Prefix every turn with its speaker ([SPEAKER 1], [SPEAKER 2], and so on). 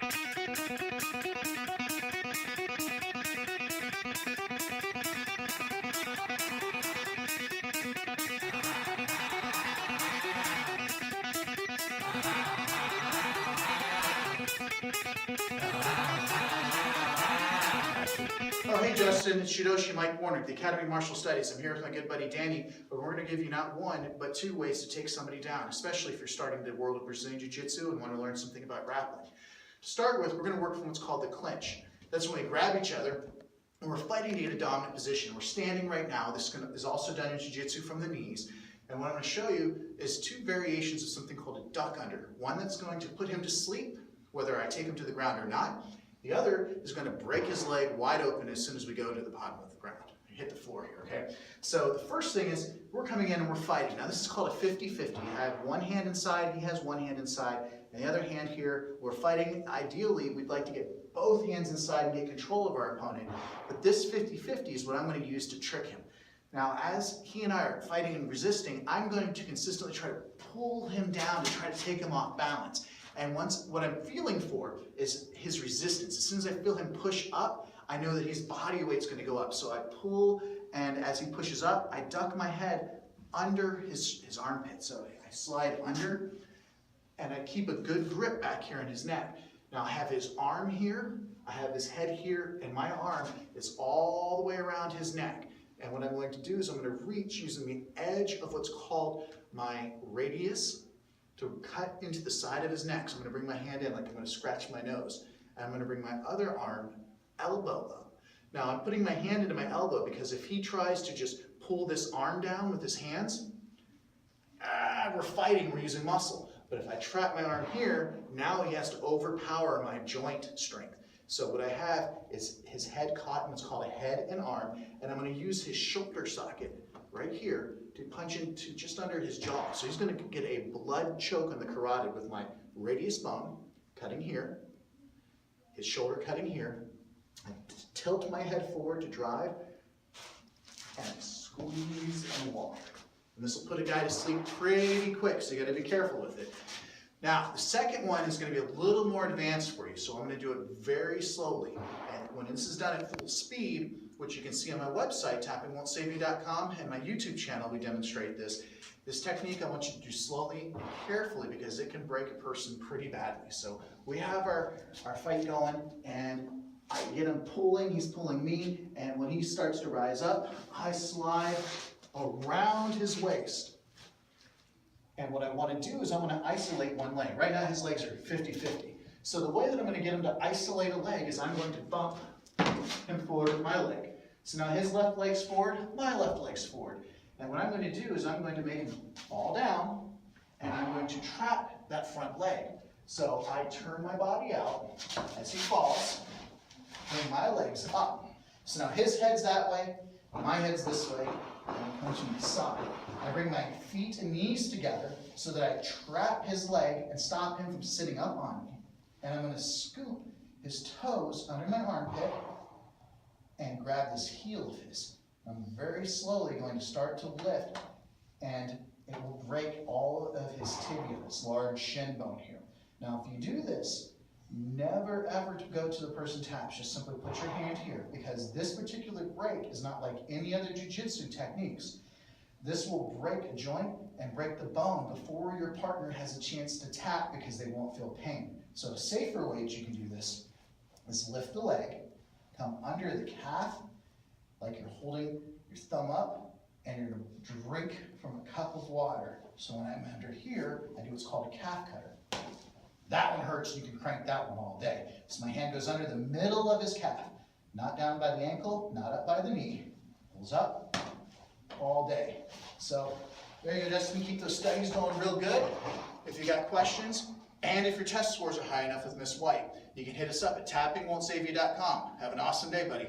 [SPEAKER 1] Oh, hey Justin, it's Shidoshi Mike Warner, the Academy of Martial Studies. I'm here with my good buddy Danny, but we're going to give you not one, but two ways to take somebody down, especially if you're starting the world of Brazilian Jiu-Jitsu and want to learn something about grappling. To start with, we're going to work from what's called the clinch. That's when we grab each other and we're fighting to get a dominant position. We're standing right now. This is also done in Jiu-Jitsu from the knees. And what I'm going to show you is two variations of something called a duck under. One that's going to put him to sleep, whether I take him to the ground or not. The other is going to break his leg wide open as soon as we go to the bottom of the ground. You hit the floor here, okay? So the first thing is we're coming in and we're fighting. Now this is called a 50-50. I have one hand inside, he has one hand inside, and the other hand here, we're fighting. Ideally, we'd like to get both hands inside and get control of our opponent. But this 50-50 is what I'm going to use to trick him. Now, as he and I are fighting and resisting, I'm going to consistently try to pull him down to try to take him off balance. And what I'm feeling for is his resistance. As soon as I feel him push up, I know that his body weight's going to go up. So I pull, and as he pushes up, I duck my head under his armpit. So I slide under, and I keep a good grip back here in his neck. Now I have his arm here, I have his head here, and my arm is all the way around his neck. And what I'm going to do is I'm going to reach using the edge of what's called my radius to cut into the side of his neck. So I'm going to bring my hand in like I'm going to scratch my nose. And I'm going to bring my other arm elbow up. Now I'm putting my hand into my elbow because if he tries to just pull this arm down with his hands, we're fighting, we're using muscle. But if I trap my arm here, now he has to overpower my joint strength. So what I have is his head caught in what's called a head and arm, and I'm going to use his shoulder socket right here to punch into just under his jaw. So he's going to get a blood choke on the carotid with my radius bone, cutting here, his shoulder cutting here. I tilt my head forward to drive, and squeeze and walk. And this will put a guy to sleep pretty quick, so you got to be careful with it. Now, the second one is going to be a little more advanced for you, so I'm going to do it very slowly. And when this is done at full speed, which you can see on my website, tappingwon'tsaveyou.com, and my YouTube channel, we demonstrate this. This technique I want you to do slowly and carefully because it can break a person pretty badly. So we have our fight going, and I get him pulling, he's pulling me, and when he starts to rise up, I slide around his waist. And what I want to do is I want to isolate one leg. Right now his legs are 50-50. So the way that I'm going to get him to isolate a leg is I'm going to bump him forward with my leg. So now his left leg's forward, my left leg's forward. And what I'm going to do is I'm going to make him fall down, and I'm going to trap that front leg. So I turn my body out as he falls, bring my legs up. So now his head's that way, my head's this way, and I'm punching the side. I bring my feet and knees together so that I trap his leg and stop him from sitting up on me. And I'm going to scoop his toes under my armpit and grab this heel of his. I'm very slowly going to start to lift, and it will break all of his tibia, this large shin bone here. Now, if you do this, never ever to go to the person taps. Just simply put your hand here, because this particular break is not like any other jiu-jitsu techniques. This will break a joint and break the bone before your partner has a chance to tap because they won't feel pain. So a safer way that you can do this is lift the leg, come under the calf like you're holding your thumb up, and you're going to drink from a cup of water. So when I'm under here, I do what's called a calf cutter. That one hurts, you can crank that one all day. So my hand goes under the middle of his calf, not down by the ankle, not up by the knee. Pulls up all day. So there you go, Justin. Keep those studies going real good. If you got questions, and if your test scores are high enough with Miss White, you can hit us up at tappingwon'tsaveyou.com. Have an awesome day, buddy.